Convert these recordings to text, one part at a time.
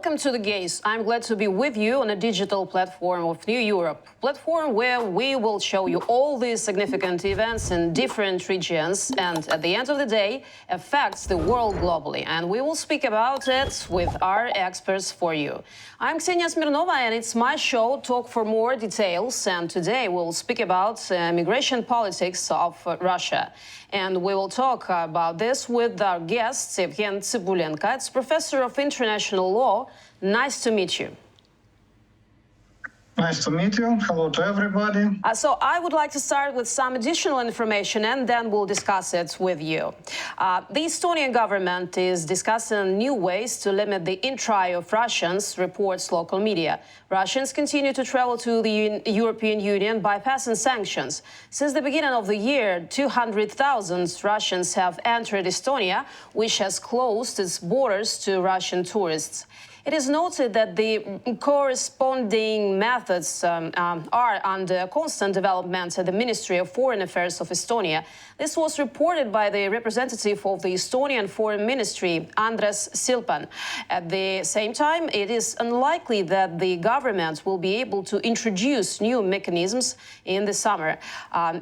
Welcome to The Gaze. I'm glad to be with you on a digital platform of New Europe, platform where we will show you all the significant events in different regions and at the end of the day affects the world globally. And we will speak about it with our experts for you. I'm Ksenia Smirnova and it's my show, Talk for More Details. And today we'll speak about migration politics of Russia. And we will talk about this with our guest, Evhen Tsybulenko. It's Professor of International Law. Nice to meet you. Nice to meet you. Hello to everybody. So I would like to start with some additional information and then we'll discuss it with you. The Estonian government is discussing new ways to limit the entry of Russians, reports local media. Russians continue to travel to the European Union bypassing sanctions. Since the beginning of the year, 200,000 Russians have entered Estonia, which has closed its borders to Russian tourists. It is noted that the corresponding methods are under constant development at the Ministry of Foreign Affairs of Estonia. This was reported by the representative of the Estonian Foreign Ministry, Andres Silpan. At the same time, it is unlikely that the government will be able to introduce new mechanisms in the summer.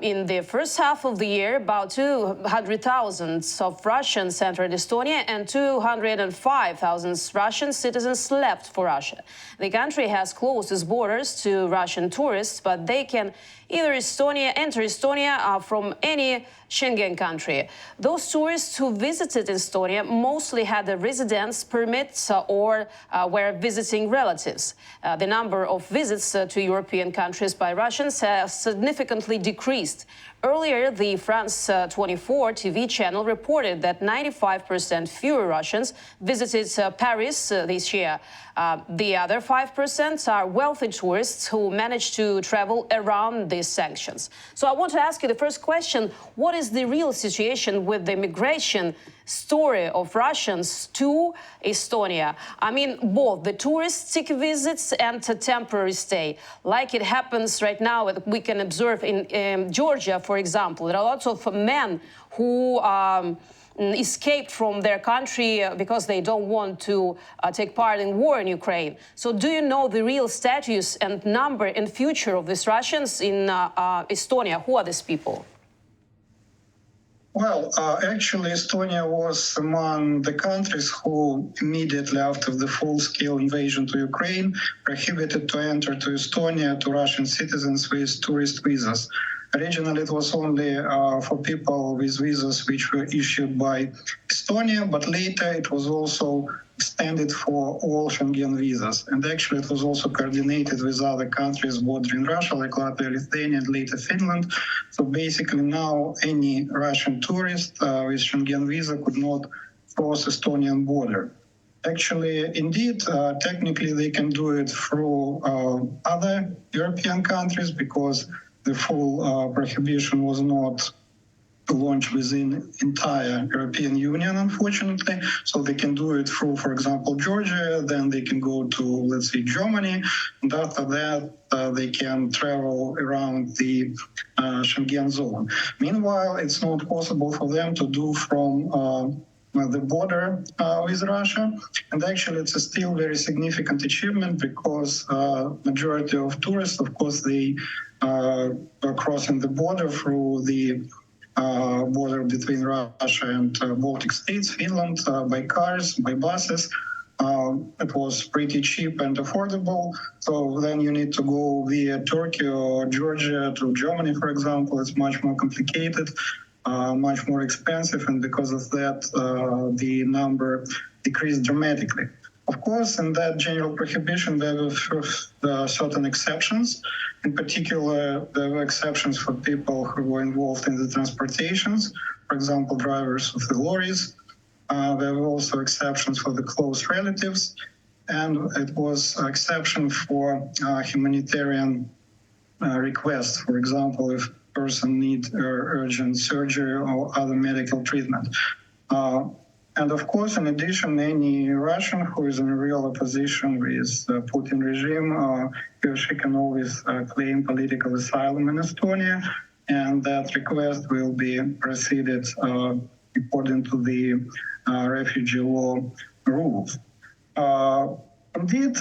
In the first half of the year, about 200,000 of Russians entered Estonia and 205,000 Russian citizens left for Russia. The country has closed its borders to Russian tourists, but they can enter Estonia from any Schengen country. Those tourists who visited Estonia mostly had a residence permit or were visiting relatives. The number of visits to European countries by Russians has significantly decreased. Earlier, the France 24 TV channel reported that 95% fewer Russians visited Paris this year. The other 5% are wealthy tourists who managed to travel around these sanctions. So I want to ask you the first question, what is the real situation with the migration story of Russians to Estonia? I mean, both the touristic visits and a temporary stay, like it happens right now, we can observe in Georgia, for example. There are lots of men who escaped from their country because they don't want to take part in war in Ukraine. So do you know the real status and number and future of these Russians in Estonia? Who are these people? Well, actually, Estonia was among the countries who immediately after the full-scale invasion to Ukraine prohibited to enter to Estonia to Russian citizens with tourist visas. Originally, it was only for people with visas which were issued by Estonia, but later it was also extended for all Schengen visas. And actually, it was also coordinated with other countries bordering Russia, like Latvia, Lithuania, and later Finland. So basically now any Russian tourist with Schengen visa could not cross Estonian border. Actually, indeed, technically they can do it through other European countries because the full prohibition was not launched within entire European Union, unfortunately. So they can do it through, for example, Georgia, then they can go to, let's say, Germany, and after that, they can travel around the Schengen zone. Meanwhile, it's not possible for them to do from the border with Russia. And actually, it's a still very significant achievement because majority of tourists, of course, they are crossing the border through the border between Russia and Baltic states, Finland, by cars, by buses. It was pretty cheap and affordable. So then you need to go via Turkey or Georgia to Germany, for example. It's much more complicated, much more expensive, and because of that, the number decreased dramatically. Of course, in that general prohibition, there were certain exceptions. In particular, there were exceptions for people who were involved in the transportations, for example, drivers of the lorries. There were also exceptions for the close relatives, and it was an exception for humanitarian requests. For example, if a person needs urgent surgery or other medical treatment. And of course, in addition, any Russian who is in real opposition with Putin regime, he or she can always claim political asylum in Estonia, and that request will be proceeded according to the refugee law rules. Indeed,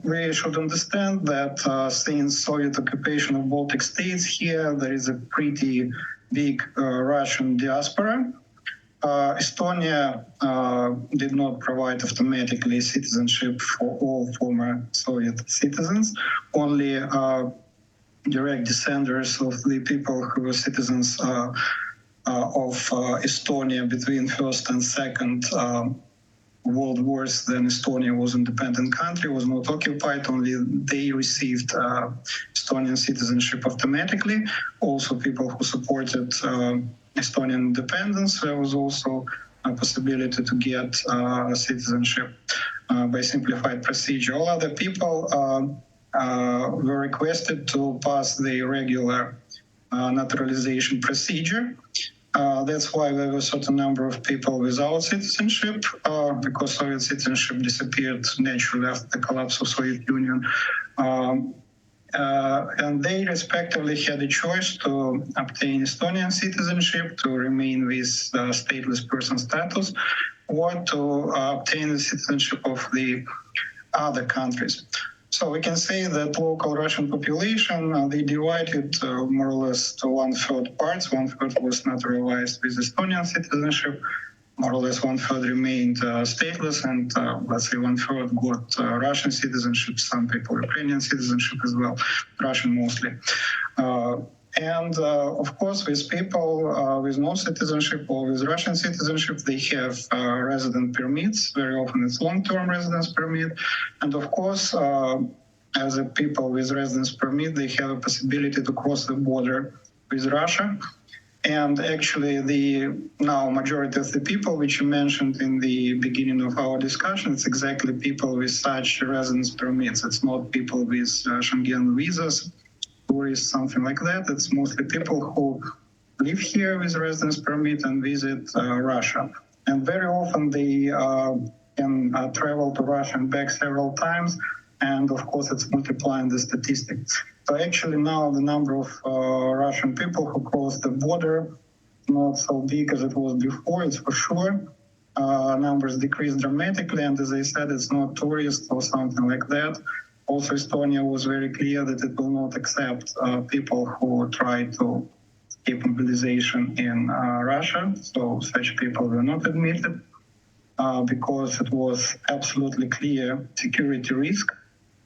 we should understand that since Soviet occupation of Baltic states here, there is a pretty big Russian diaspora. Estonia did not provide automatically citizenship for all former Soviet citizens. Only direct descendants of the people who were citizens of Estonia between First and Second World Wars, then Estonia was an independent country, was not occupied, only they received Estonian citizenship automatically. Also people who supported Estonian independence, there was also a possibility to get citizenship by simplified procedure. All other people were requested to pass the regular naturalization procedure. That's why there was a certain number of people without citizenship, because Soviet citizenship disappeared naturally after the collapse of Soviet Union. And they respectively had a choice to obtain Estonian citizenship, to remain with stateless person status, or to obtain the citizenship of the other countries. So we can say that local Russian population, they divided more or less to one-third parts. One-third was naturalized with Estonian citizenship. More or less one-third remained stateless, and let's say one-third got Russian citizenship, some people Ukrainian citizenship as well, Russian mostly. And of course, with people with no citizenship or with Russian citizenship, they have resident permits. Very often it's long-term residence permit. And of course, as a people with residence permit, they have a possibility to cross the border with Russia. And actually, the now majority of the people which you mentioned in the beginning of our discussion, it's exactly people with such residence permits. It's not people with Schengen visas, tourists, something like that. It's mostly people who live here with residence permit and visit Russia. And very often they can travel to Russia and back several times. And of course, it's multiplying the statistics. So actually now the number of Russian people who cross the border is not so big as it was before, it's for sure. Numbers decreased dramatically, and as I said, it's not tourists or something like that. Also, Estonia was very clear that it will not accept people who try to escape mobilization in Russia. So such people were not admitted because it was absolutely clear security risk.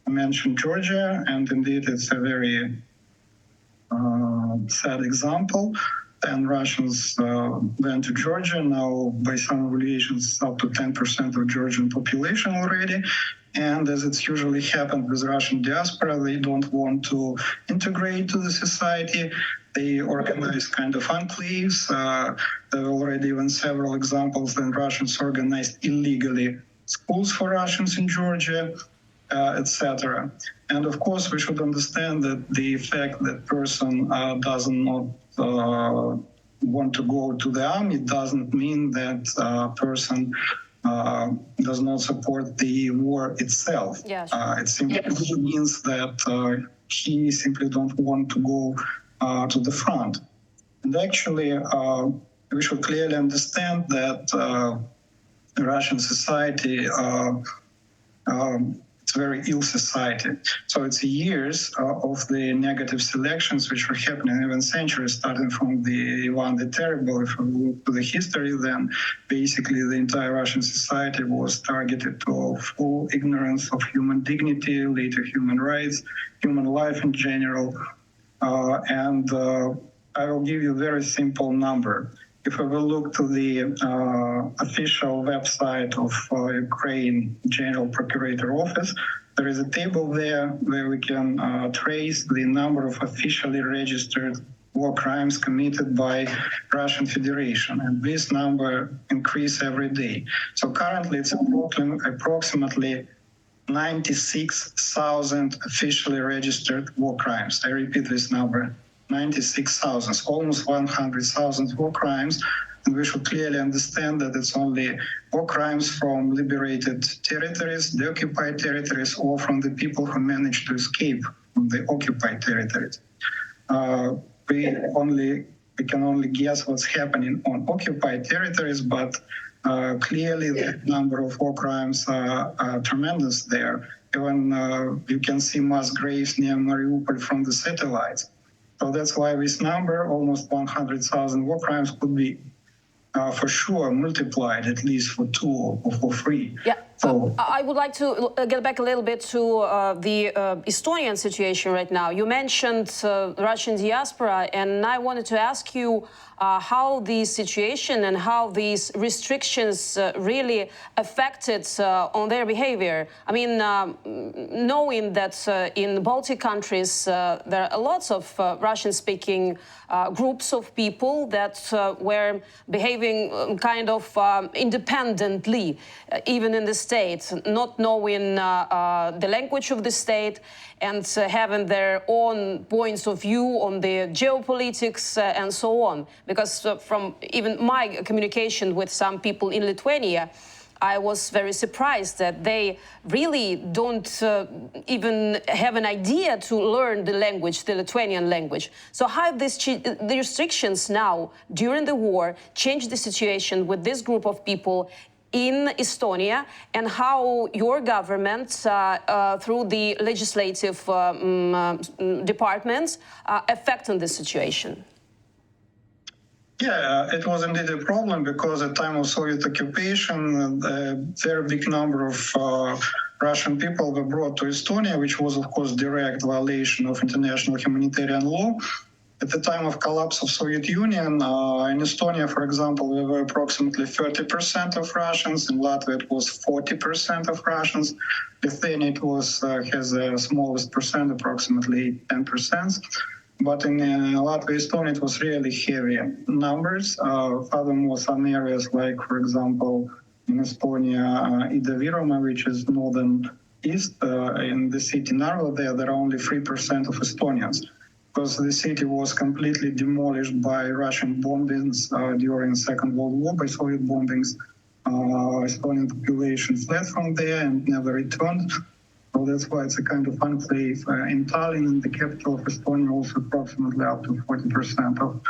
I mentioned Georgia, and indeed it's a very sad example. And Russians went to Georgia. Now, by some evaluations, up to 10% of Georgian population already. And as it's usually happened with Russian diaspora, they don't want to integrate to the society. They organize kind of enclaves. There are already even several examples when Russians organized illegally schools for Russians in Georgia, etc. And of course, we should understand that the fact that person does not want to go to the army doesn't mean that person does not support the war itself. Yeah, sure. It simply means that he simply don't want to go to the front. And actually, we should clearly understand that Russian society it's a very ill society. So it's years of the negative selections which were happening, even centuries, starting from the Ivan the Terrible. If we look to the history, then basically the entire Russian society was targeted to full ignorance of human dignity, later human rights, human life in general. And I will give you a very simple number. If we will look to the official website of Ukraine General Procurator Office, there is a table there where we can trace the number of officially registered war crimes committed by Russian Federation. And this number increases every day. So currently it's approximately 96,000 officially registered war crimes. I repeat this number. 96,000, almost 100,000 war crimes, and we should clearly understand that it's only war crimes from liberated territories, the occupied territories, or from the people who managed to escape from the occupied territories. We can only guess what's happening on occupied territories, but Clearly, the number of war crimes are tremendous there. Even you can see mass graves near Mariupol from the satellites. So that's why this number, almost 100,000 war crimes, could be for sure multiplied at least for 2 or for 3. Yeah. So I would like to get back a little bit to the Estonian situation right now. You mentioned Russian diaspora, and I wanted to ask you how the situation and how these restrictions really affected on their behavior. I mean, knowing that in the Baltic countries there are lots of Russian-speaking groups of people that were behaving kind of independently, even in the state, not knowing the language of the state and having their own points of view on the geopolitics and so on. Because from even my communication with some people in Lithuania, I was very surprised that they really don't even have an idea to learn the language, the Lithuanian language. So how have the restrictions now during the war changed the situation with this group of people in Estonia, and how your government, through the legislative departments, affecting the situation? Yeah, it was indeed a problem because at the time of Soviet occupation, a very big number of Russian people were brought to Estonia, which was, of course, direct violation of international humanitarian law. At the time of collapse of Soviet Union, in Estonia, for example, there were approximately 30% of Russians. In Latvia, it was 40% of Russians. Lithuania, it was has the smallest percent, approximately 10%. But in Latvia, Estonia, it was really heavy numbers. Furthermore, some areas like, for example, in Estonia, Ida-Virumaa, which is northern east, in the city Narva, there are only 3% of Estonians, because the city was completely demolished by Russian bombings during Second World War, by Soviet bombings. Estonian population fled from there and never returned. So that's why it's a kind of enclave. In Tallinn, in the capital of Estonia, also approximately up to 40% of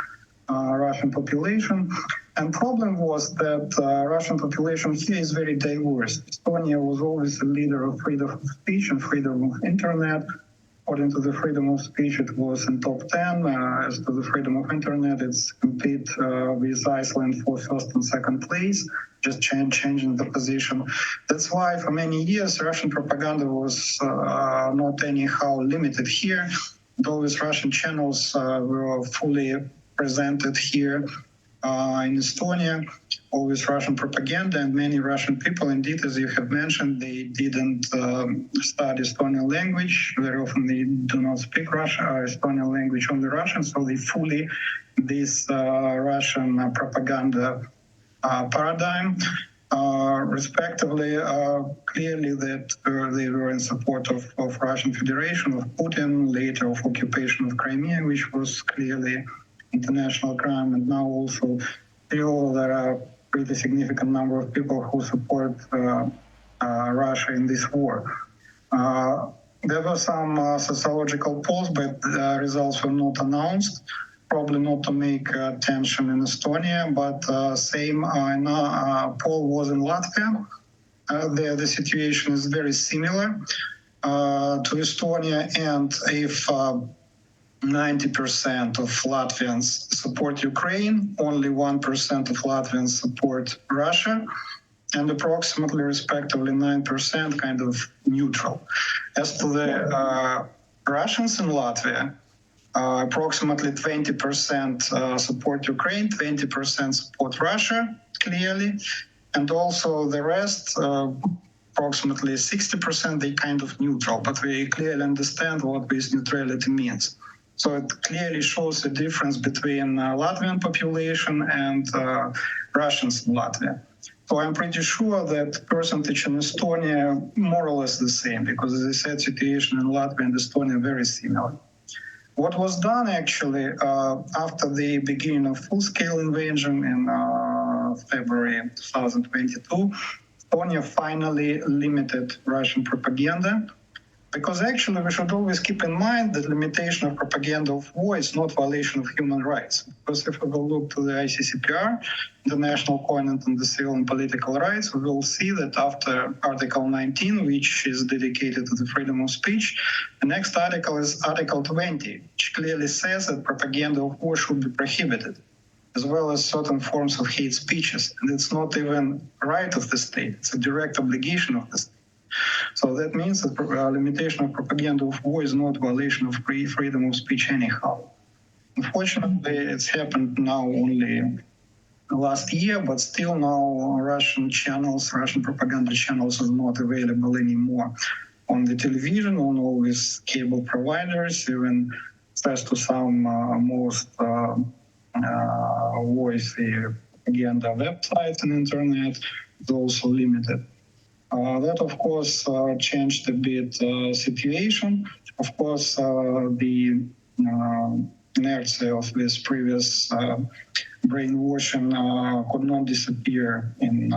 Russian population. And problem was that Russian population here is very diverse. Estonia was always a leader of freedom of speech and freedom of internet. According to the freedom of speech, it was in top 10. As to the freedom of internet, it's compete with Iceland for first and second place, just changing the position. That's why for many years, Russian propaganda was not anyhow limited here. Those Russian channels were fully presented here in Estonia, always Russian propaganda, and many Russian people, indeed, as you have mentioned, they didn't study Estonian language. Very often they do not speak Estonian language, only Russian, so they fully this Russian propaganda paradigm. Respectively, clearly that they were in support of Russian Federation, of Putin, later of occupation of Crimea, which was clearly international crime, and now also still there are pretty significant number of people who support Russia in this war. There were some sociological polls, but results were not announced, probably not to make tension in Estonia, but same poll was in Latvia. There the situation is very similar to Estonia, and if 90% of Latvians support Ukraine, only 1% of Latvians support Russia, and approximately, respectively, 9% kind of neutral. As to the Russians in Latvia, approximately 20% support Ukraine, 20% support Russia, clearly, and also the rest, approximately 60%, they kind of neutral, but we clearly understand what this neutrality means. So it clearly shows a difference between Latvian population and Russians in Latvia. So I'm pretty sure that percentage in Estonia more or less the same, because as I said, situation in Latvia and Estonia are very similar. What was done actually after the beginning of full-scale invasion in February 2022, Estonia finally limited Russian propaganda. Because actually we should always keep in mind that limitation of propaganda of war is not violation of human rights. Because if we will look to the ICCPR, International Covenant on the Civil and Political Rights, we will see that after Article 19, which is dedicated to the freedom of speech, the next article is Article 20, which clearly says that propaganda of war should be prohibited, as well as certain forms of hate speeches. And it's not even a right of the state, it's a direct obligation of the state. So that means that limitation of propaganda of war is not violation of freedom of speech anyhow. Unfortunately, it's happened now only last year, but still now Russian propaganda channels are not available anymore on the television, on all these cable providers, even thanks to some most voicey propaganda websites and internet, is also limited. That, of course, changed a bit situation. Of course, the inertia of this previous brainwashing could not disappear in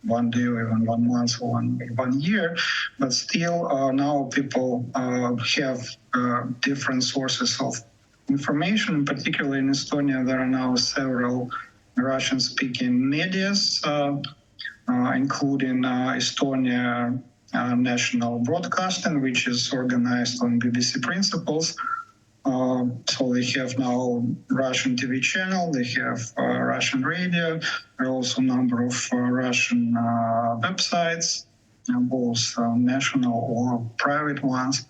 1 day or even 1 month or 1 year, but still now people have different sources of information. In particular, in Estonia, there are now several Russian-speaking medias, including Estonia National Broadcasting, which is organized on BBC principles. So they have now Russian TV channel, they have Russian radio, there are also a number of Russian websites, both national or private ones.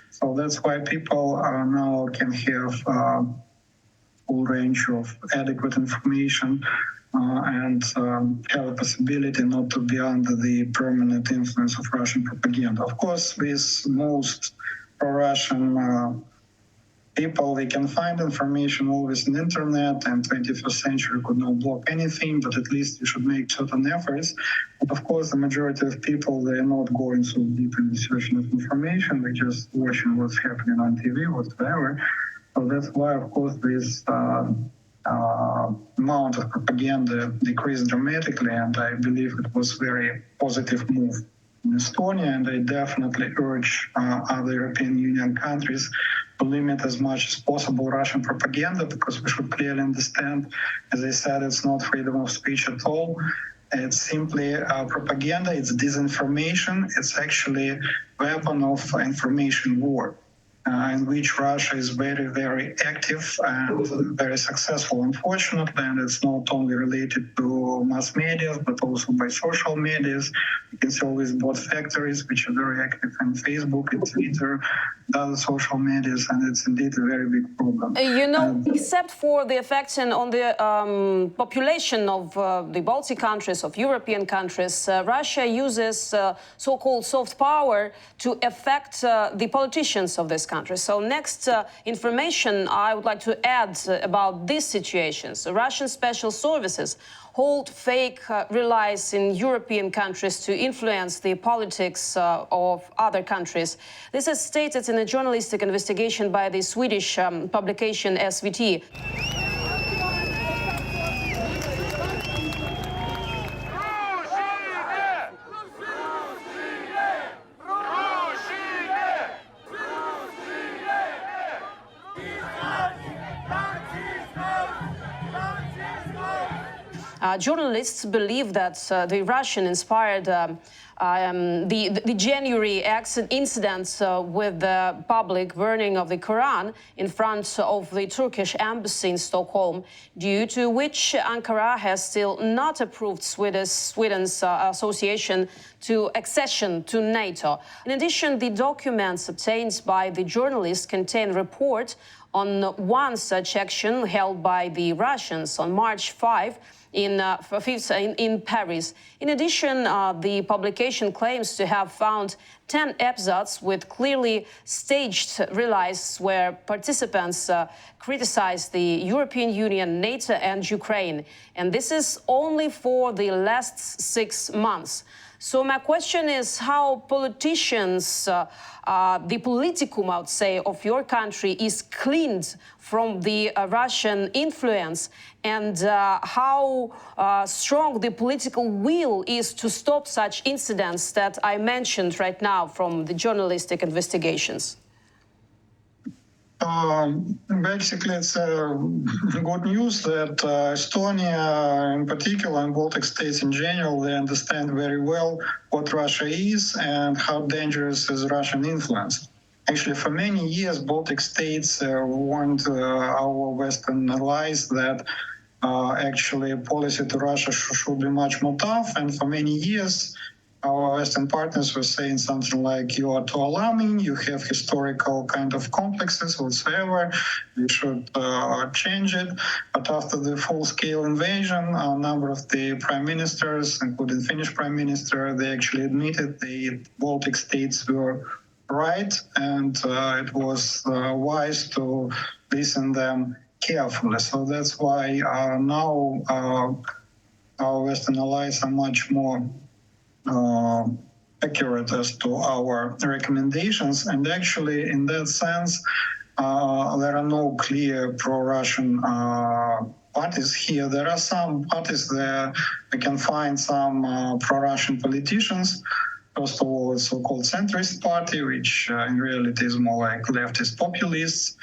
So that's why people now can have a full range of adequate information and have a possibility not to be under the permanent influence of Russian propaganda. Of course, with most pro-Russian people, they can find information always on the internet, and 21st century could not block anything, but at least you should make certain efforts. But of course, the majority of people, they're not going so deep in the searching of information, they're just watching what's happening on TV, whatever. So that's why, of course, this amount of propaganda decreased dramatically, and I believe it was a very positive move in Estonia, and I definitely urge other European Union countries to limit as much as possible Russian propaganda, because we should clearly understand, as I said, it's not freedom of speech at all. It's simply propaganda, it's disinformation, it's actually a weapon of information war, in which Russia is very, very active and very successful, unfortunately, and it's not only related to mass media, but also by social medias. You can see all these bot factories, which are very active on Facebook and Twitter, and other social medias, and it's indeed a very big problem. Except for the effects on the population of the Baltic countries, of European countries, Russia uses so-called soft power to affect the politicians of this country. So next information I would like to add about these situations. Russian special services hold fake rallies in European countries to influence the politics of other countries. This is stated in a journalistic investigation by the Swedish publication SVT. Journalists believe that the Russian-inspired the January incidents with the public burning of the Quran in front of the Turkish embassy in Stockholm, due to which Ankara has still not approved Sweden's association to accession to NATO. In addition, the documents obtained by the journalists contain a report on one such action held by the Russians on March 5 in Paris. In addition, the publication claims to have found 10 episodes with clearly staged rallies where participants criticized the European Union, NATO and Ukraine. And this is only for the last 6 months. So my question is how politicians, the politicum, I would say, of your country is cleaned from the Russian influence, and how strong the political will is to stop such incidents that I mentioned right now. now from the journalistic investigations? Basically, it's good news that Estonia in particular and Baltic states in general, they understand very well what Russia is and how dangerous is Russian influence. Actually, for many years, Baltic states warned our Western allies that actually policy to Russia should be much more tough. And for many years, our Western partners were saying something like, you are too alarming, you have historical kind of complexes whatsoever, you should change it. But after the full-scale invasion, a number of the prime ministers, including Finnish prime minister, they actually admitted the Baltic states were right, and it was wise to listen them carefully. So that's why now our Western allies are much more accurate as to our recommendations. And actually, in that sense, there are no clear pro-Russian parties here. There are some parties there. We can find some pro-Russian politicians. First of all, it's so-called centrist party, which in reality is more like leftist populists.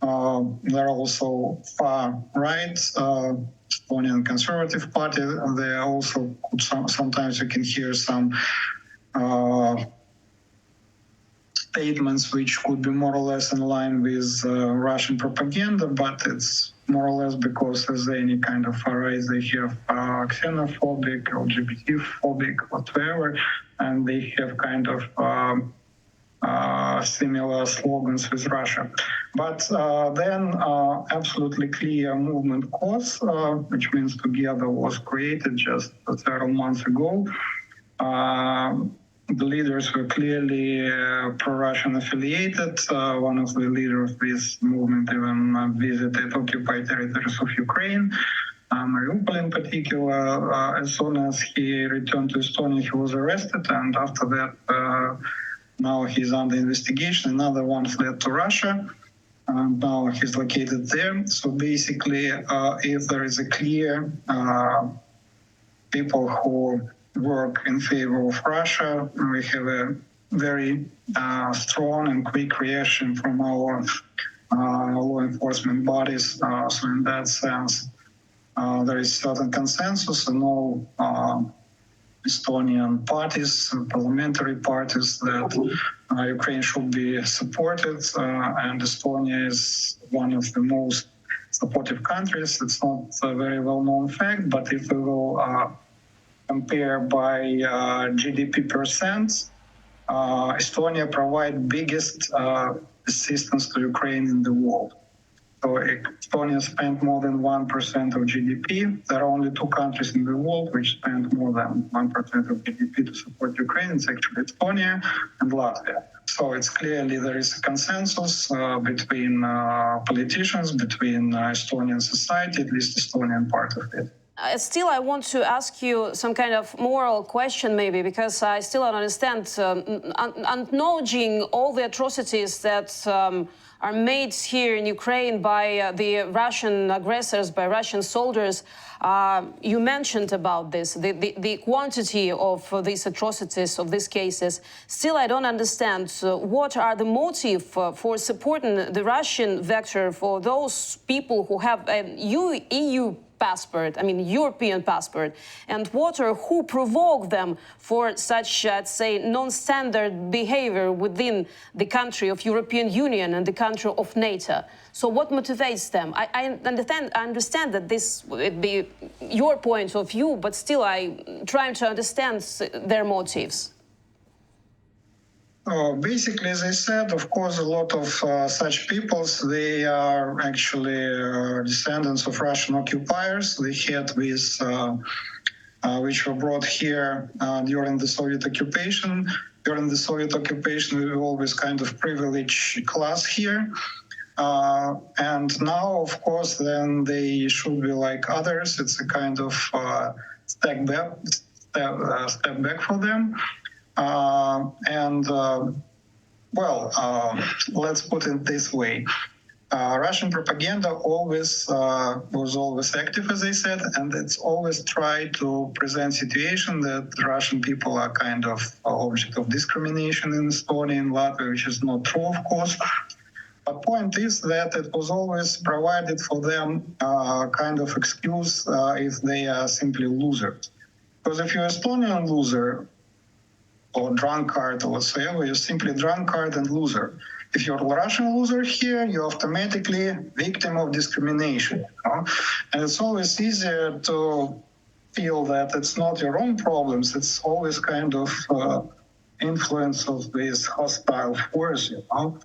There are also far-right Estonian Conservative Party. There also sometimes you can hear some statements which could be more or less in line with Russian propaganda, but it's more or less because as any kind of far-right, they have xenophobic, LGBT-phobic, whatever, and they have kind of similar slogans with Russia. But then absolutely clear movement cause, which means Together, was created just several months ago. The leaders were clearly pro-Russian affiliated. One of the leaders of this movement even visited occupied territories of Ukraine, Mariupol in particular. As soon as he returned to Estonia, he was arrested, and after that, now he's under investigation. Another one fled to Russia, and now he's located there. So basically, if there is a clear people who work in favor of Russia, we have a very strong and quick reaction from our law enforcement bodies. So in that sense, there is certain consensus and all Estonian parties, parliamentary parties, that Ukraine should be supported, and Estonia is one of the most supportive countries. It's not a very well-known fact, but if we will compare by GDP percent, Estonia provides biggest assistance to Ukraine in the world. So Estonia spent more than 1% of GDP. There are only two countries in the world which spend more than 1% of GDP to support Ukraine. It's actually Estonia and Latvia. So it's clearly there is a consensus between politicians, between Estonian society, at least Estonian part of it. Still, I want to ask you some kind of moral question, maybe, because I still don't understand, acknowledging all the atrocities that are made here in Ukraine by the Russian aggressors, by Russian soldiers. You mentioned about this, the quantity of these atrocities, of these cases. Still, I don't understand what are the motive for supporting the Russian vector for those people who have a EU passport, I mean European passport, and what or who provoked them for such, I'd say, non-standard behavior within the country of European Union and the country of NATO. So what motivates them? I understand that this would be your point of view, but still I'm trying to understand their motives. Basically, as I said, of course, a lot of such peoples, they are actually descendants of Russian occupiers. They had with, which were brought here during the Soviet occupation. During the Soviet occupation, we were always kind of privileged class here. And now, of course, then they should be like others. It's a kind of step back for them. Let's put it this way. Russian propaganda always was always active, as I said, and it's always tried to present situation that Russian people are kind of object of discrimination in Estonia and Latvia, which is not true, of course. But point is that it was always provided for them kind of excuse if they are simply losers. Because if you're Estonian loser or drunkard or whatsoever, you're simply drunkard and loser. If you're a Russian loser here, you're automatically victim of discrimination. You know? And it's always easier to feel that it's not your own problems, it's always kind of influence of this hostile force, you know.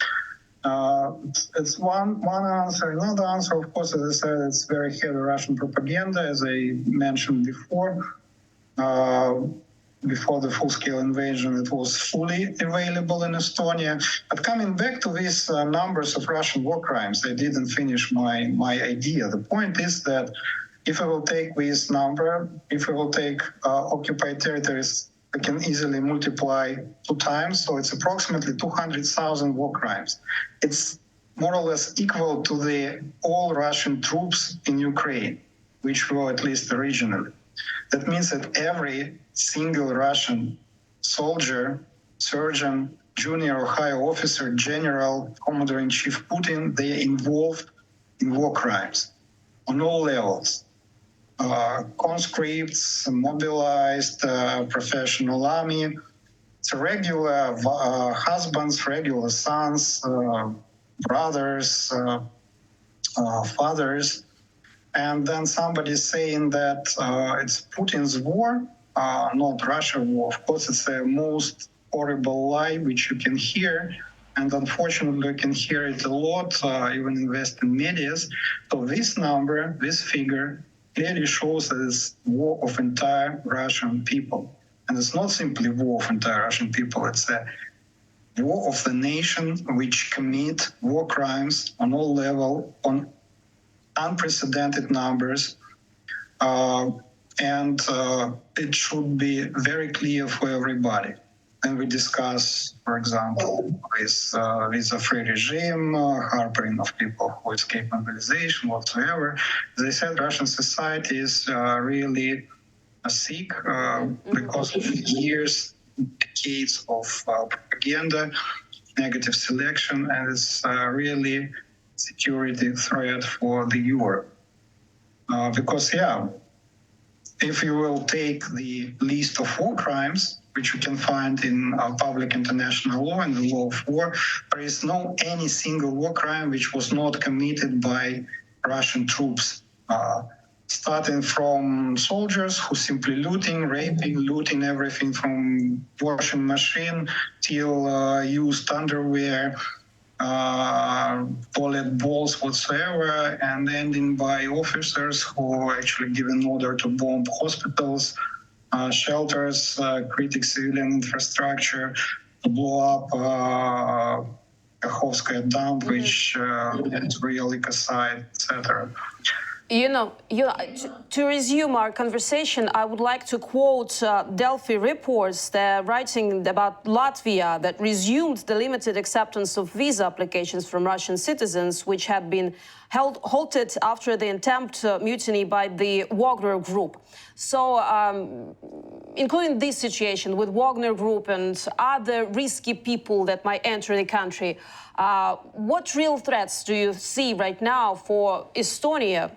It's one answer. Another answer, of course, as I said, it's very heavy Russian propaganda, as I mentioned before. Before the full-scale invasion, it was fully available in Estonia. But coming back to these numbers of Russian war crimes, I didn't finish my idea. The point is that if I will take this number, if I will take occupied territories, I can easily multiply 2 times, so it's approximately 200,000 war crimes. It's more or less equal to the all Russian troops in Ukraine, which were at least originally. That means that every single Russian soldier, surgeon, junior or higher officer, general, commander-in-chief Putin, they are involved in war crimes on all levels. Conscripts, mobilized, professional army, so regular husbands, regular sons, brothers, fathers. And then somebody saying that it's Putin's war, not Russia war. Of course, it's the most horrible lie which you can hear. And unfortunately, you can hear it a lot, even in Western media. So this number, this figure, clearly shows that it's war of entire Russian people. And it's not simply war of entire Russian people, it's a war of the nation which commit war crimes on all levels, on unprecedented numbers. And it should be very clear for everybody. And we discuss, for example, with visa-free regime, harboring of people who escape mobilization, whatsoever. As I said, Russian society is really sick because of years, decades of propaganda, negative selection, and it's really security threat for the Europe. Because, if you will take the list of war crimes, which you can find in public international law and the law of war, there is no any single war crime which was not committed by Russian troops. Starting from soldiers who simply looting everything from washing machine till used underwear, bullet balls whatsoever, and ending by officers who actually give an order to bomb hospitals, shelters, critical civilian infrastructure, to blow up Kakhovskaya dump, which is real ecocide, etc. To resume our conversation, I would like to quote Delphi reports. They're writing about Latvia that resumed the limited acceptance of visa applications from Russian citizens, which had been halted after the attempt mutiny by the Wagner Group. So, including this situation with Wagner Group and other risky people that might enter the country, what real threats do you see right now for Estonia?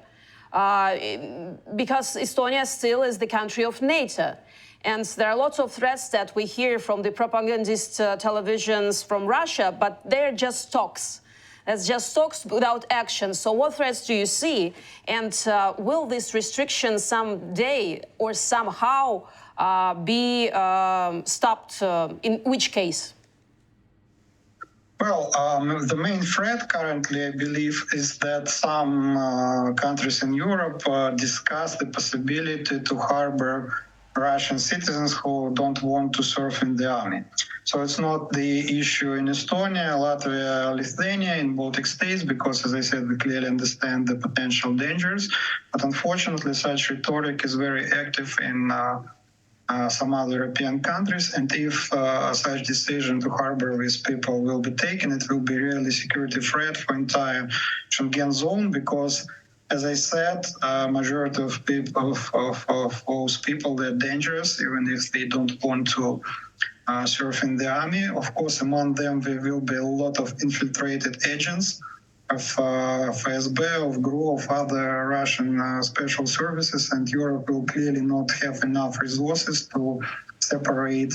Because Estonia still is the country of NATO. And there are lots of threats that we hear from the propagandist televisions from Russia, but they're just talks. It's just talks without action. So what threats do you see? And will this restriction someday or somehow be stopped? In which case? Well, the main threat currently, I believe, is that some countries in Europe discuss the possibility to harbor Russian citizens who don't want to serve in the army. So it's not the issue in Estonia, Latvia, Lithuania, in Baltic states, because, as I said, we clearly understand the potential dangers. But unfortunately, such rhetoric is very active in some other European countries. And if such decision to harbor these people will be taken, it will be really security threat for entire Schengen zone, because, as I said, majority of people of those people, they're dangerous, even if they don't want to serve in the army. Of course, among them there will be a lot of infiltrated agents of FSB, of GRU, of other Russian special services, and Europe will clearly not have enough resources to separate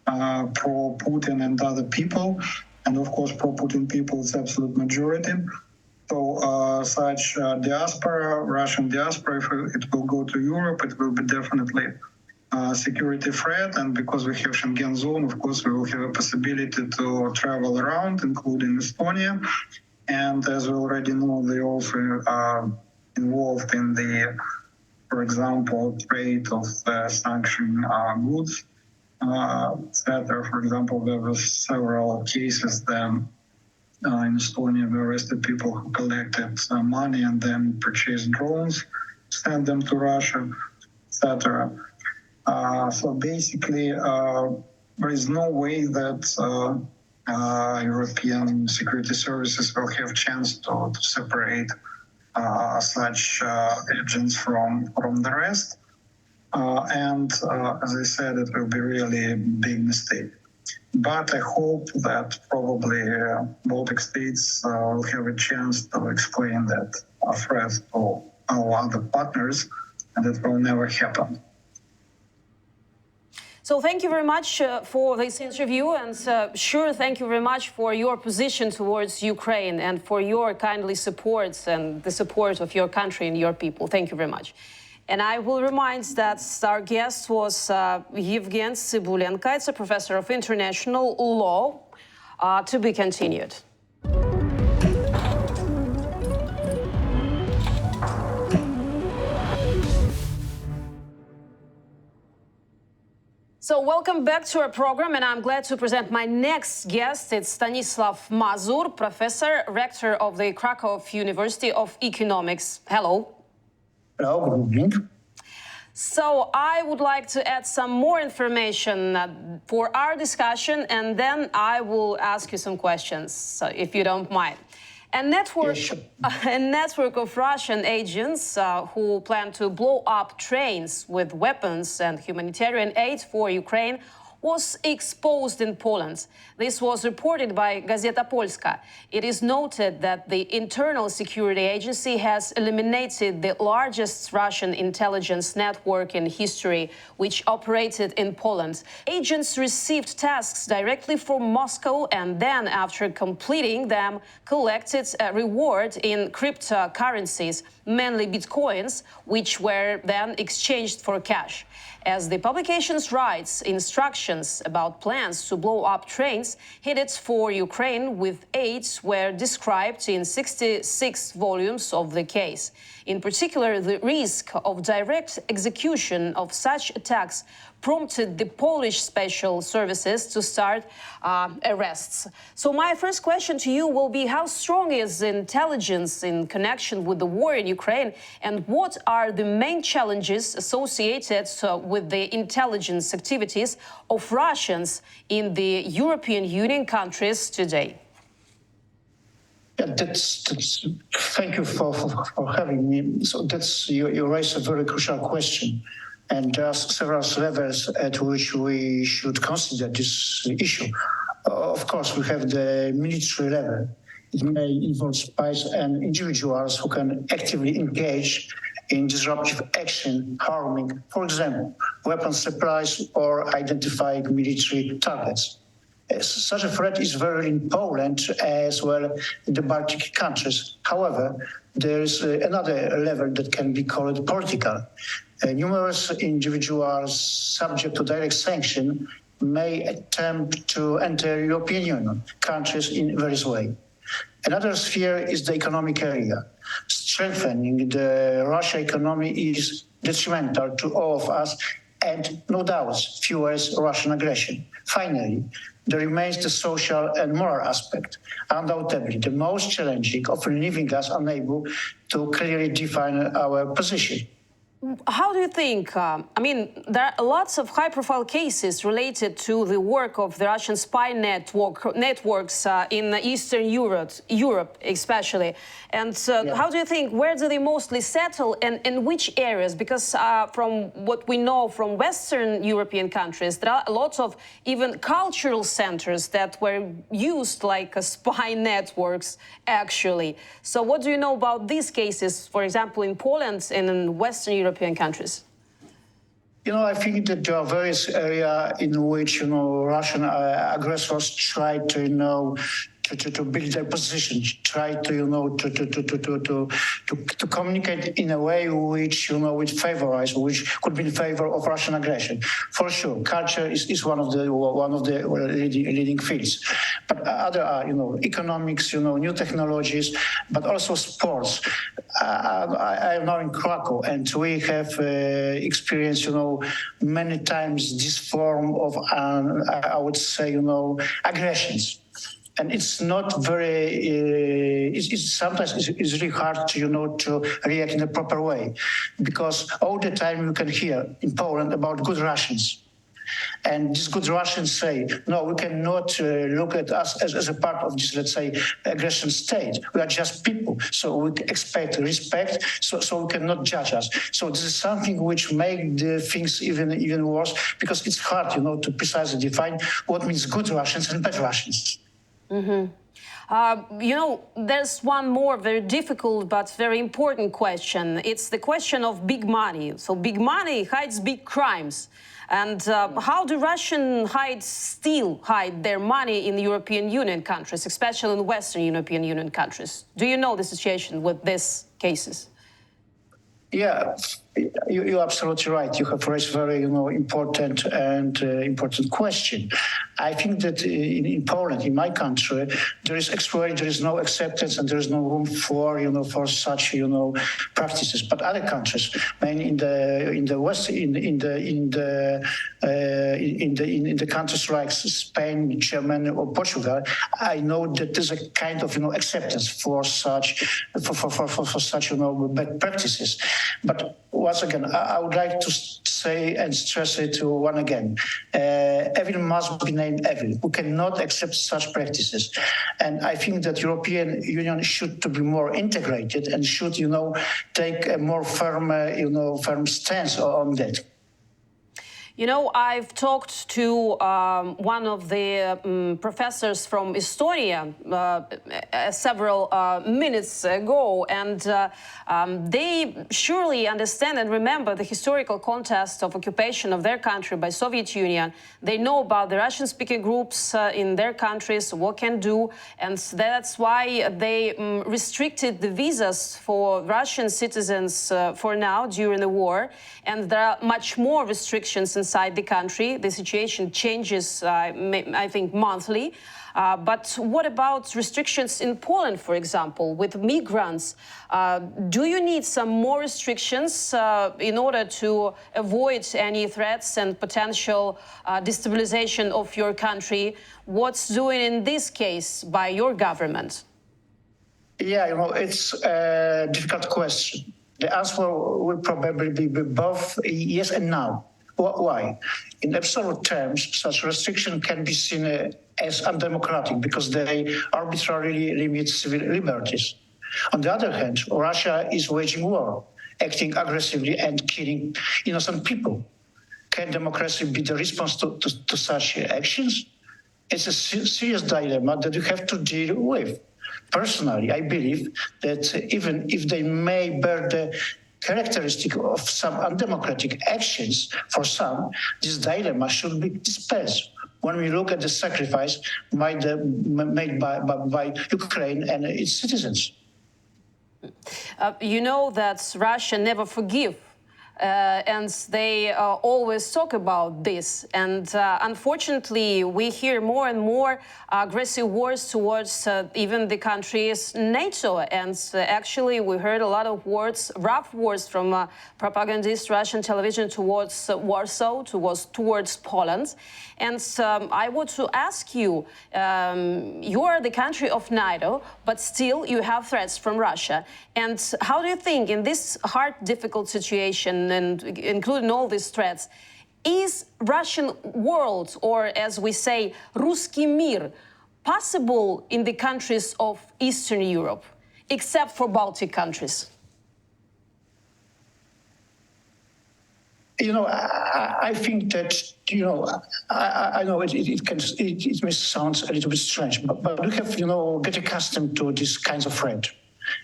pro-Putin and other people. And of course, pro-Putin people is absolute majority. So such diaspora, Russian diaspora, if it will go to Europe, it will be definitely a security threat. And because we have Schengen zone, of course, we will have a possibility to travel around, including Estonia. And as we already know, they also are involved in the, for example, trade of sanctioned goods, etc. For example, there were several cases then in Estonia, we arrested people who collected money and then purchased drones, sent them to Russia, etc. So basically, there is no way that European security services will have chance to separate such agents from the rest. And as I said, it will be really a big mistake. But I hope that probably Baltic states will have a chance to explain that threat to our other partners, and it will never happen. So thank you very much for this interview, and sure, thank you very much for your position towards Ukraine and for your kindly support and the support of your country and your people. Thank you very much. And I will remind that our guest was Evhen Tsybulenko. It's a professor of international law. To be continued. So welcome back to our program, and I'm glad to present my next guest. It's Stanisław Mazur, professor, rector of the Cracow University of Economics. Hello. Hello, good evening. So I would like to add some more information for our discussion, and then I will ask you some questions, if you don't mind. A network of Russian agents who plan to blow up trains with weapons and humanitarian aid for Ukraine was exposed in Poland. This was reported by Gazeta Polska. It is noted that the Internal Security Agency has eliminated the largest Russian intelligence network in history, which operated in Poland. Agents received tasks directly from Moscow and then, after completing them, collected a reward in cryptocurrencies, mainly bitcoins, which were then exchanged for cash. As the publication writes, instructions about plans to blow up trains headed for Ukraine with aid were described in 66 volumes of the case. In particular, the risk of direct execution of such attacks prompted the Polish special services to start arrests. So my first question to you will be, how strong is intelligence in connection with the war in Ukraine, and what are the main challenges associated with the intelligence activities of Russians in the European Union countries today? Yeah, thank you for having me. So you raise a very crucial question. And there are several levels at which we should consider this issue. Of course, we have the military level. It may involve spies and individuals who can actively engage in disruptive action, harming, for example, weapons supplies or identifying military targets. Such a threat is very in Poland as well in the Baltic countries. However, there is another level that can be called political. Numerous individuals subject to direct sanction may attempt to enter European Union countries in various ways. Another sphere is the economic area. Strengthening the Russian economy is detrimental to all of us and no doubt fuels Russian aggression. Finally, there remains the social and moral aspect, undoubtedly the most challenging, often leaving us unable to clearly define our position. How do you think, I mean, there are lots of high-profile cases related to the work of the Russian spy networks in Eastern Europe especially. And how do you think, where do they mostly settle and in which areas? Because from what we know from Western European countries, there are lots of even cultural centers that were used like spy networks, actually. So what do you know about these cases, for example, in Poland and in Western European countries? I think that there are various areas in which, Russian aggressors try to, to build their position, try to, to communicate in a way which, which favorize, which could be in favor of Russian aggression. For sure, culture is one of the leading fields. But other are, economics, new technologies, but also sports. I am now in Cracow, and we have experienced, many times this form of, I would say, aggressions. And it's not very. Sometimes it's really hard to to react in a proper way, because all the time you can hear in Poland about good Russians, and these good Russians say, no, we cannot look at us as a part of this, let's say, aggression state. We are just people, so we expect respect. So we cannot judge us. So this is something which makes the things even worse, because it's hard, to precisely define what means good Russians and bad Russians. There's one more very difficult but very important question. It's the question of big money. So big money hides big crimes. And how do Russians still hide their money in European Union countries, especially in Western European Union countries? Do you know the situation with these cases? Yeah, you're absolutely right. You have raised very, important question. I think that in Poland, in my country, there is no acceptance and there is no room for, for such, practices. But other countries, mainly in the West, in the countries like Spain, Germany, or Portugal, I know that there's a kind of, acceptance for such, for such, bad practices. But once again, I would like to say and stress it one again. Evil must be named evil. We cannot accept such practices. And I think that European Union should to be more integrated and should, take a more firm, firm stance on that. I've talked to one of the professors from Estonia several minutes ago, and they surely understand and remember the historical context of occupation of their country by Soviet Union. They know about the Russian-speaking groups in their countries, what can do, and that's why they restricted the visas for Russian citizens for now during the war, and there are much more restrictions inside the country. The situation changes, I think, monthly. But what about restrictions in Poland, for example, with migrants? Do you need some more restrictions in order to avoid any threats and potential destabilization of your country? What's doing in this case by your government? Yeah, it's a difficult question. The answer will probably be both yes and no. Why? In absolute terms, such restriction can be seen as undemocratic because they arbitrarily limit civil liberties. On the other hand, Russia is waging war, acting aggressively and killing innocent people. Can democracy be the response to such actions? It's a serious dilemma that you have to deal with. Personally, I believe that even if they may bear the characteristic of some undemocratic actions for some, this dilemma should be dispelled when we look at the sacrifice made by Ukraine and its citizens. You know that Russia never forgives. And they always talk about this. And unfortunately, we hear more and more aggressive wars towards even the country's NATO. And actually, we heard a lot of words, rough words from propagandist Russian television towards Warsaw, towards Poland. And I want to ask you, you are the country of NATO, but still you have threats from Russia. And how do you think in this hard, difficult situation, situation and including all these threats, is Russian world, or as we say, Ruski mir, possible in the countries of Eastern Europe, except for Baltic countries? I think that, I know it may sound a little bit strange, but we have, get accustomed to these kinds of threat.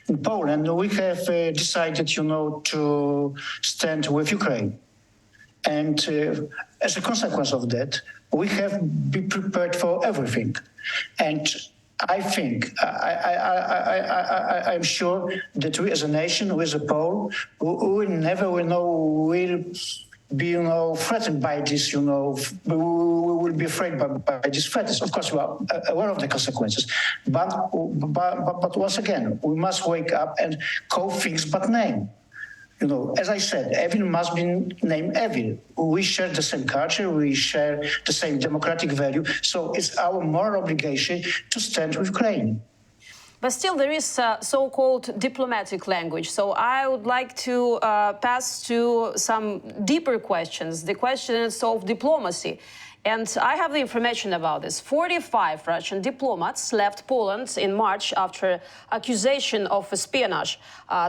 In Poland, we have decided, to stand with Ukraine. And as a consequence of that, we have been prepared for everything. And I think, I'm sure that we as a nation, we as a Pole, we never will be, threatened by this, we will be afraid by these threats. Of course, we are aware of the consequences. But once again, we must wake up and call things by name. As I said, Evhen must be named Evhen. We share the same culture, we share the same democratic value, so it's our moral obligation to stand with Ukraine. But still, there is so-called diplomatic language. So I would like to pass to some deeper questions, the questions of diplomacy. And I have the information about this. 45 Russian diplomats left Poland in March after accusation of espionage.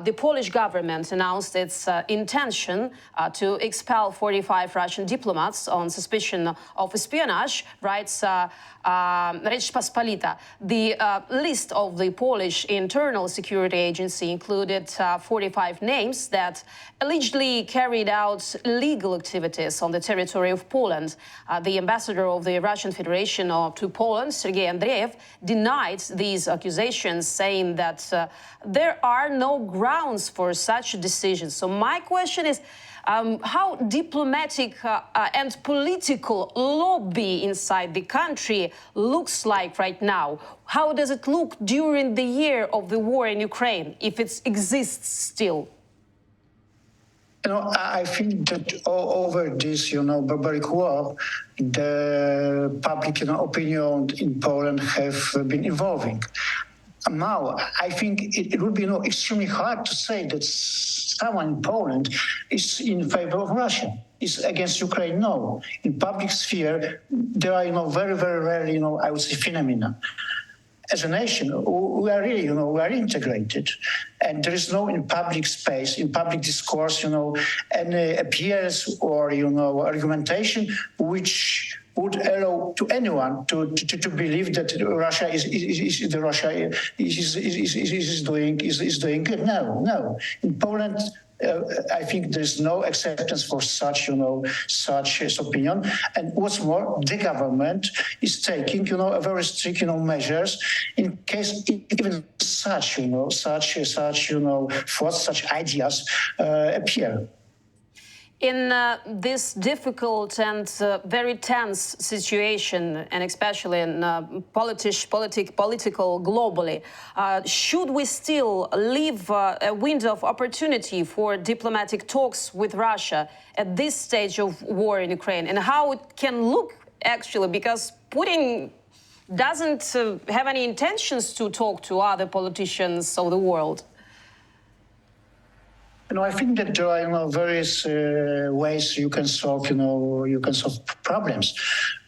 The Polish government announced its intention to expel 45 Russian diplomats on suspicion of espionage, writes Rzeczpospolita. The list of the Polish Internal Security Agency included 45 names that allegedly carried out illegal activities on the territory of Poland. The ambassador of the Russian Federation to Poland, Sergei Andreev, denied these accusations, saying that there are no grounds for such decisions. So my question is, how diplomatic and political lobby inside the country looks like right now? How does it look during the year of the war in Ukraine, if it exists still? I think that over this, barbaric war, the public opinion in Poland have been evolving. Now, I think it would be extremely hard to say that someone in Poland is in favor of Russia, is against Ukraine. No. In public sphere, there are, very, very rarely, I would say, phenomena. As a nation, we are really, we are integrated. And there is no in public space, in public discourse, any appearance or, argumentation which would allow to anyone to believe that Russia is doing good. No. In Poland, I think there's no acceptance for such, such opinion. And what's more, the government is taking, a very strict, measures in case even such, thoughts, such ideas appear. In this difficult and very tense situation, and especially in political globally, should we still leave a window of opportunity for diplomatic talks with Russia at this stage of war in Ukraine? And how it can look, actually, because Putin doesn't have any intentions to talk to other politicians of the world. I think that there are various ways you can solve, problems.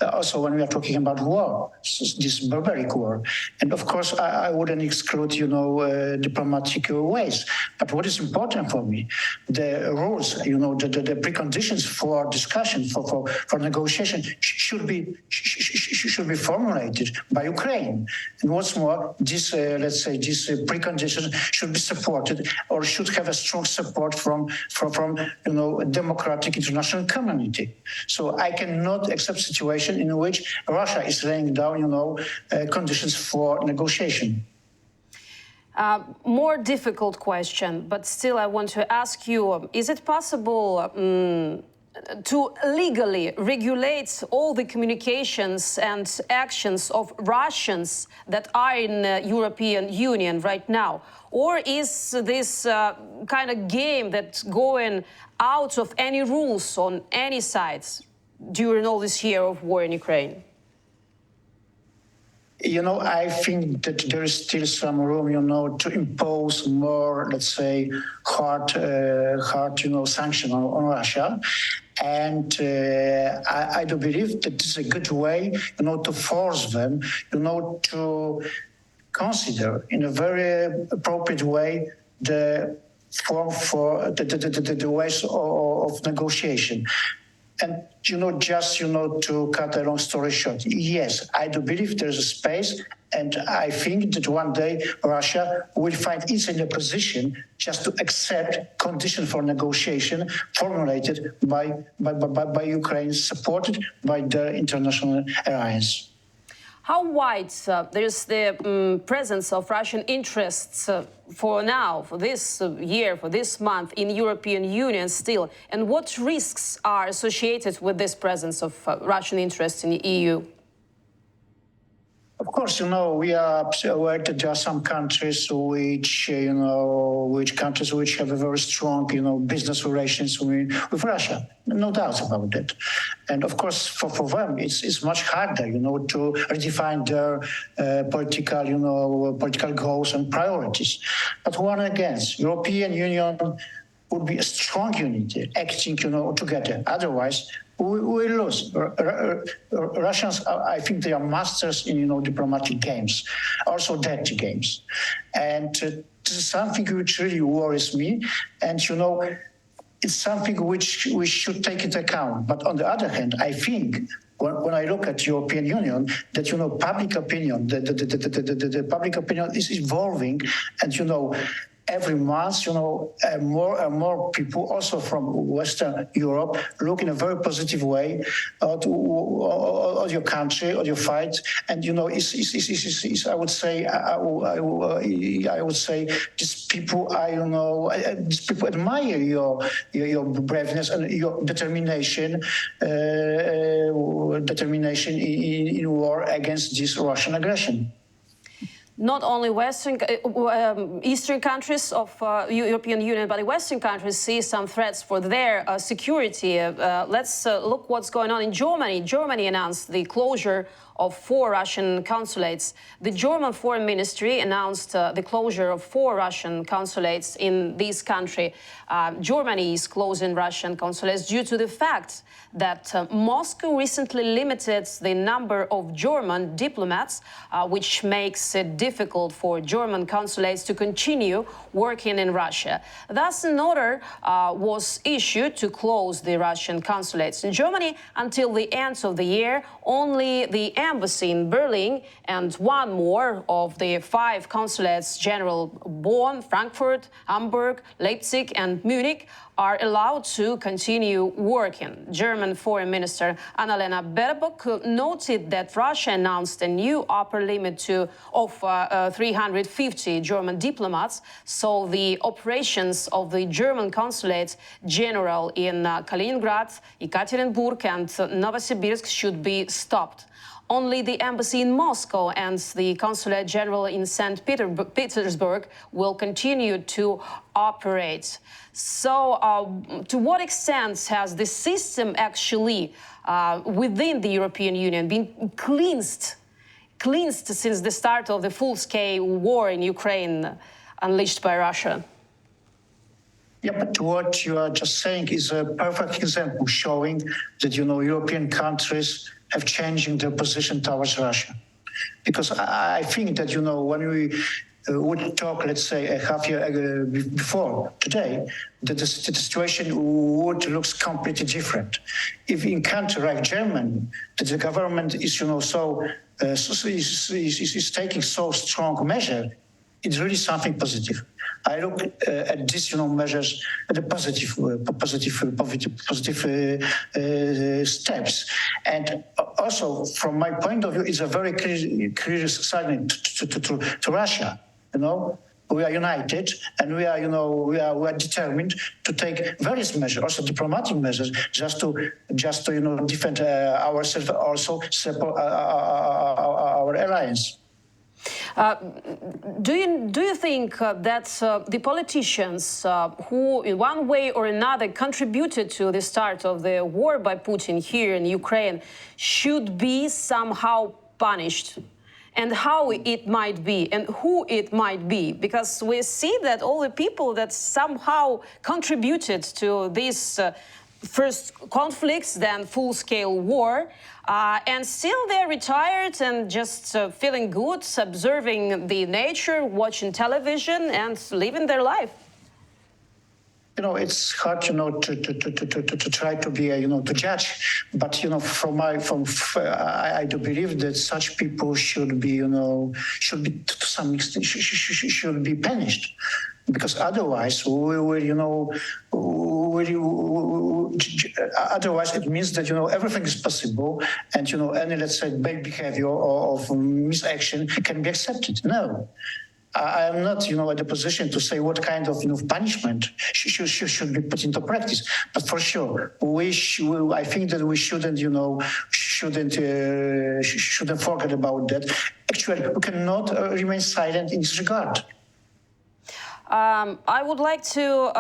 Also, when we are talking about war, this barbaric war, and of course, I wouldn't exclude, diplomatic ways. But what is important for me, the rules, the preconditions for discussion, for negotiation should be formulated by Ukraine. And what's more, this, let's say, these preconditions should be supported or should have a strong support from democratic international community. So I cannot accept a situation in which Russia is laying down, conditions for negotiation. More difficult question, but still I want to ask you, is it possible to legally regulate all the communications and actions of Russians that are in the European Union right now? Or is this kind of game that's going out of any rules on any sides during all this year of war in Ukraine? I think that there is still some room, to impose more, let's say, hard, sanction on Russia. And I do believe that this is a good way, to force them, to consider in a very appropriate way the form for the ways of negotiation. And, to cut a long story short, yes, I do believe there's a space, and I think that one day Russia will find itself in a position just to accept conditions for negotiation formulated by Ukraine, supported by the international alliance. How wide there's the presence of Russian interests for now, for this year, for this month in European Union still? And what risks are associated with this presence of Russian interests in the EU? Of course, we are aware that there are some countries which have a very strong, business relations with Russia. No doubt about that. And of course, for them, it's much harder, to redefine their political goals and priorities. But one again, European Union would be a strong unity, acting, together. Otherwise, we lose. Russians, I think they are masters in, diplomatic games, also dirty games. And this is something which really worries me. And, it's something which we should take into account. But on the other hand, I think when I look at European Union, that, public opinion, the public opinion is evolving, and, every month, more and more people, also from Western Europe, look in a very positive way at your country, at your fight, and I would say, these people these people admire your braveness and your determination, in war against this Russian aggression. Not only Eastern countries of European Union, but the Western countries see some threats for their security. Let's look what's going on in Germany. Germany announced the closure of 4 Russian consulates. The German Foreign Ministry announced the closure of 4 Russian consulates in this country. Germany is closing Russian consulates due to the fact that Moscow recently limited the number of German diplomats, which makes it difficult for German consulates to continue working in Russia. Thus, an order was issued to close the Russian consulates in Germany until the end of the year. Only the embassy in Berlin and 1 more of the 5 consulates general Bonn, Frankfurt, Hamburg, Leipzig and Munich are allowed to continue working. German Foreign Minister Annalena Baerbock noted that Russia announced a new upper limit of 350 German diplomats, so the operations of the German consulate general in Kaliningrad, Ekaterinburg and Novosibirsk should be stopped. Only the embassy in Moscow and the consulate general in St. Petersburg will continue to operate. So, to what extent has the system actually within the European Union been cleansed since the start of the full-scale war in Ukraine unleashed by Russia? Yeah, but what you are just saying is a perfect example showing that, European countries have changing their position towards Russia. Because I think that, when we would talk, let's say, a half year before today, that the situation would look completely different. If in country like Germany, that the government is, is taking so strong measure, it's really something positive. I look at these, measures, at the positive steps, and also from my point of view, it's a very clear sign to Russia. We are united, and we are determined to take various measures, also diplomatic measures, just to defend ourselves, also support our alliance. Do you think that the politicians who in one way or another contributed to the start of the war by Putin here in Ukraine should be somehow punished? and how it might be and who it might be, because we see that all the people that somehow contributed to these first conflicts, then full-scale war, and still they're retired and just feeling good, observing the nature, watching television and living their life. It's hard, to try to be, to judge. But, I do believe that such people should be, should be to some extent, should be punished. Because otherwise, otherwise it means that, everything is possible and, any, let's say, bad behavior or of misaction can be accepted. No. I am not, at the position to say what kind of, punishment should be put into practice. But for sure, I think that we shouldn't, shouldn't forget about that. Actually, we cannot remain silent in this regard. I would like to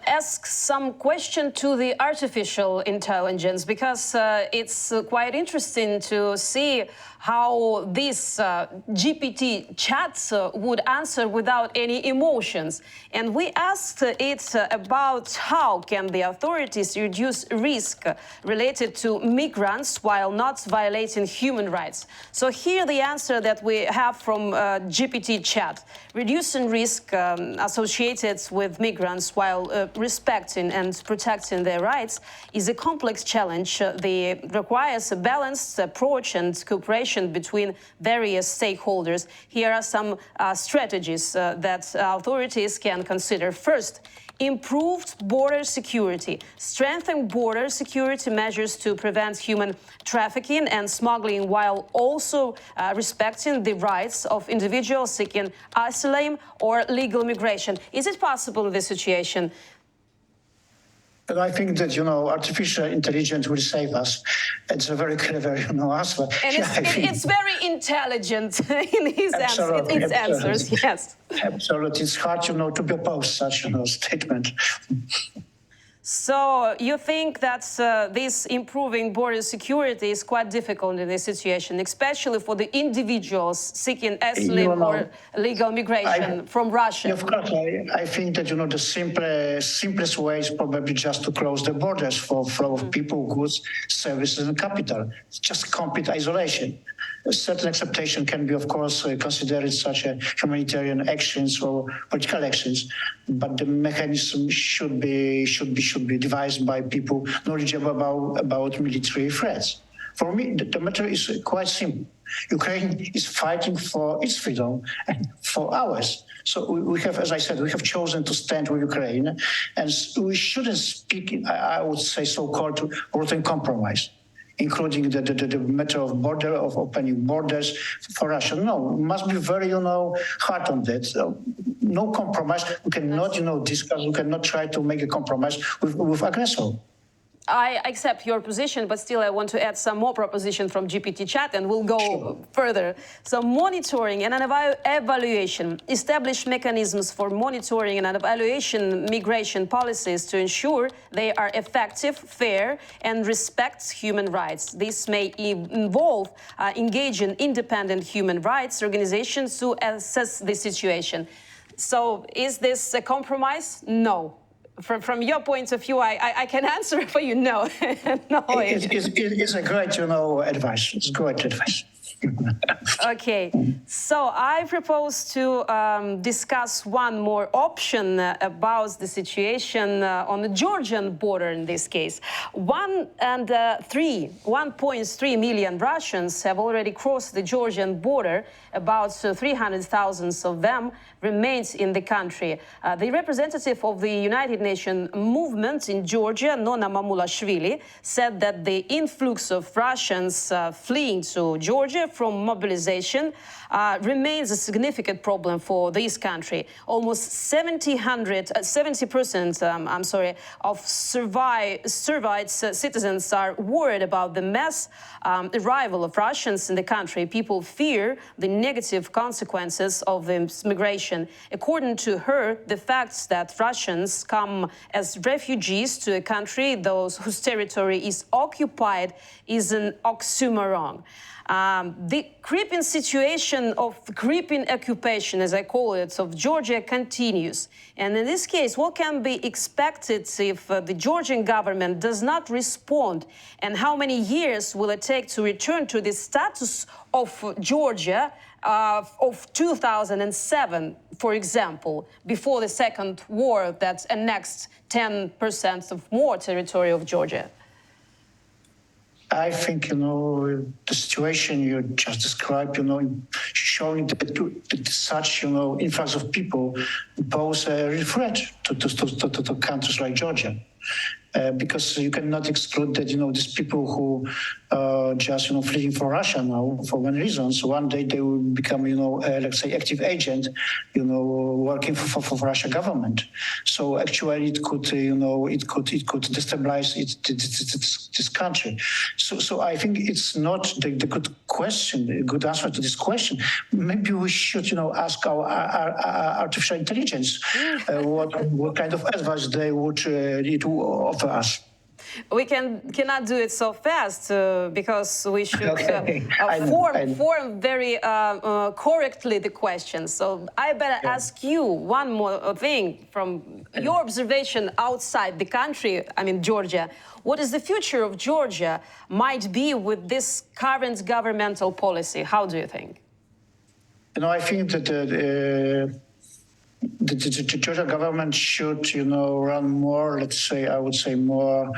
ask some question to the artificial intelligence, because it's quite interesting to see how this GPT chats would answer without any emotions. And we asked it about how can the authorities reduce risk related to migrants while not violating human rights. So here the answer that we have from GPT chat: reducing risk associated with migrants while respecting and protecting their rights is a complex challenge that requires a balanced approach and cooperation between various stakeholders. Here are some strategies that authorities can consider. First, improved border security. Strengthen border security measures to prevent human trafficking and smuggling while also respecting the rights of individuals seeking asylum or legal migration. Is it possible in this situation? And I think that, artificial intelligence will save us. It's a very clever, answer. And it's very intelligent in his answers, yes. Absolutely. It's hard, to be opposed such, statement. So you think that this improving border security is quite difficult in this situation, especially for the individuals seeking asylum or legal migration from Russia? Of course, I think that, the simplest way is probably just to close the borders for flow of people, goods, services, and capital. It's just complete isolation. A certain acceptation can be, of course, considered such a humanitarian actions or political actions, but the mechanism should be devised by people knowledgeable about military threats. For me, the matter is quite simple. Ukraine is fighting for its freedom and for ours. So we have, as I said, we have chosen to stand with Ukraine, and we shouldn't speak, I would say, so-called rotten compromise, including the matter of border, of opening borders for Russia. No, we must be very, hard on that. So, no compromise. We cannot, discuss. We cannot try to make a compromise with aggressor. I accept your position, but still I want to add some more proposition from GPT chat, and we'll go further. So monitoring and an evaluation. Establish mechanisms for monitoring and evaluation migration policies to ensure they are effective, fair, and respect human rights. This may involve engaging independent human rights organizations to assess the situation. So is this a compromise? No. From your point of view, I can answer for you, no. No. It's a great, advice. It's great advice. Okay, so I propose to discuss one more option about the situation on the Georgian border in this case. 1.3 million Russians have already crossed the Georgian border. About 300,000 of them remains in the country. The representative of the United Nations movement in Georgia, Nona Mamulashvili, said that the influx of Russians fleeing to Georgia from mobilization remains a significant problem for this country. Almost 70% of survived citizens are worried about the mass arrival of Russians in the country. People fear the negative consequences of the migration. According to her, the fact that Russians come as refugees to a country whose territory is occupied is an oxymoron. The creeping situation of creeping occupation, as I call it, of Georgia continues. And in this case, what can be expected if the Georgian government does not respond? And how many years will it take to return to the status of Georgia of 2007, for example, before the second war that annexed 10% of more territory of Georgia? I think, the situation you just described, showing that such, influx of people pose a real threat to countries like Georgia. Because you cannot exclude that, these people who just, fleeing for Russia now, for many reasons, one day they will become, let's say, active agent, working for Russian government. So actually it could, it could destabilize this country. So I think it's not the good answer to this question. Maybe we should, ask our artificial intelligence what kind of advice they would need to offer us. We cannot do it so fast because we should form very correctly the question. So I better ask you one more thing from your observation outside the country, I mean Georgia. What is the future of Georgia might be with this current governmental policy? How do you think? I think that the Georgia government should, run more, let's say, I would say a more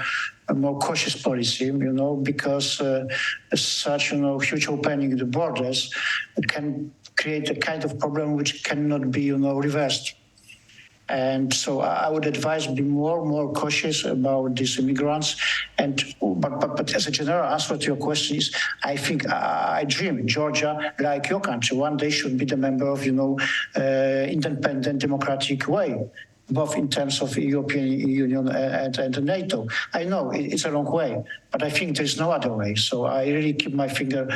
cautious policy, because such, huge opening of the borders can create a kind of problem which cannot be, reversed. And so I would advise be more cautious about these immigrants. But as a general answer to your question is, I think I dream Georgia, like your country, one day should be the member of, independent democratic way, both in terms of European Union and NATO. I know it's a long way, but I think there's no other way. So I really keep my finger,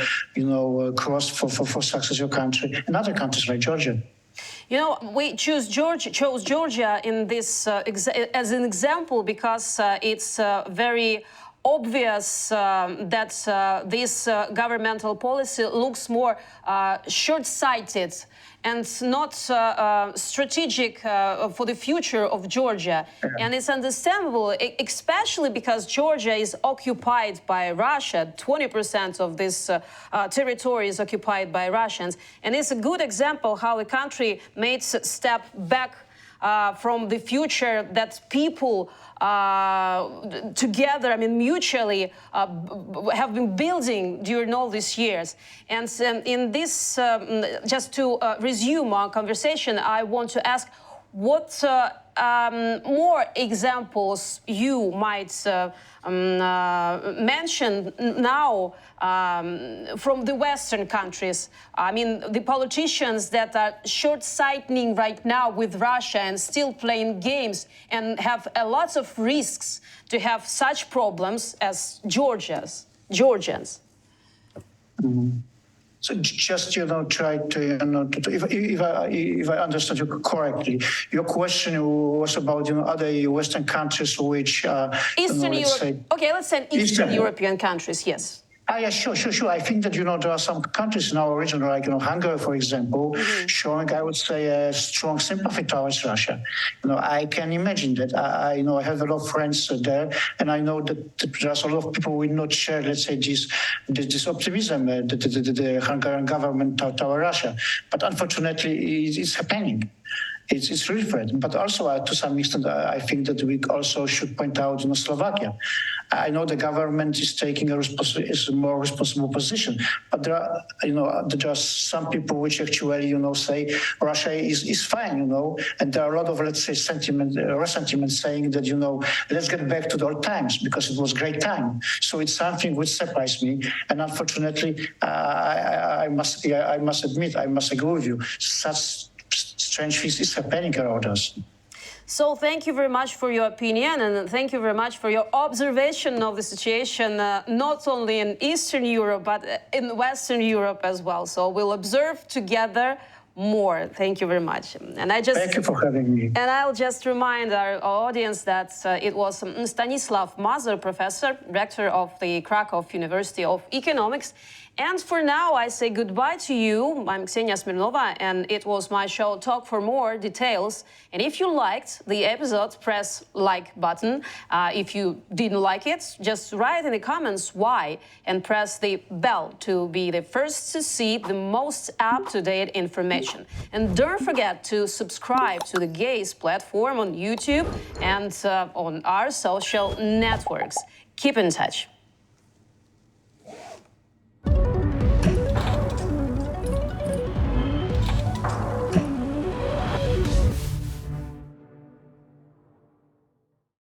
crossed for success of your country and other countries like Georgia. We chose Georgia in this as an example because it's very obvious that this governmental policy looks more short-sighted and not strategic for the future of Georgia. And it's understandable, especially because Georgia is occupied by Russia. 20% of this territory is occupied by Russians. And it's a good example how a country makes a step back from the future that people together, I mean, mutually have been building during all these years. And in this, just to resume our conversation, I want to ask what more examples you might mention now from the Western countries. I mean, the politicians that are short-sighting right now with Russia and still playing games and have a lot of risks to have such problems as Georgians. Mm-hmm. So just, try to, if I understood you correctly, your question was about, other Western countries which are... Eastern Europe. Okay, let's say Eastern European countries, yes. Yeah, sure. I think that, there are some countries in our region, like, Hungary, for example, showing, I would say, a strong sympathy towards Russia. I can imagine that. I have a lot of friends there, and I know that there's a lot of people who will not share, let's say, this optimism, the Hungarian government toward Russia. But unfortunately, it's happening. It's really threatening. But also, to some extent, I think that we also should point out, Slovakia. I know the government is taking a more responsible position, but there are some people which actually, say Russia is fine, and there are a lot of, let's say, resentment saying that, let's get back to the old times because it was great time. So it's something which surprised me, and unfortunately, I must admit, I must agree with you, such strange things is happening around us. So thank you very much for your opinion, and thank you very much for your observation of the situation, not only in Eastern Europe, but in Western Europe as well. So we'll observe together more. Thank you very much. And thank you for having me. And I'll just remind our audience that it was Stanisław Mazur, professor, rector of the Cracow University of Economics, And for now, I say goodbye to you. I'm Ksenia Smirnova, and it was my show Talk for More Details. And if you liked the episode, press like button. If you didn't like it, just write in the comments why and press the bell to be the first to see the most up-to-date information. And don't forget to subscribe to the Gaze platform on YouTube and on our social networks. Keep in touch.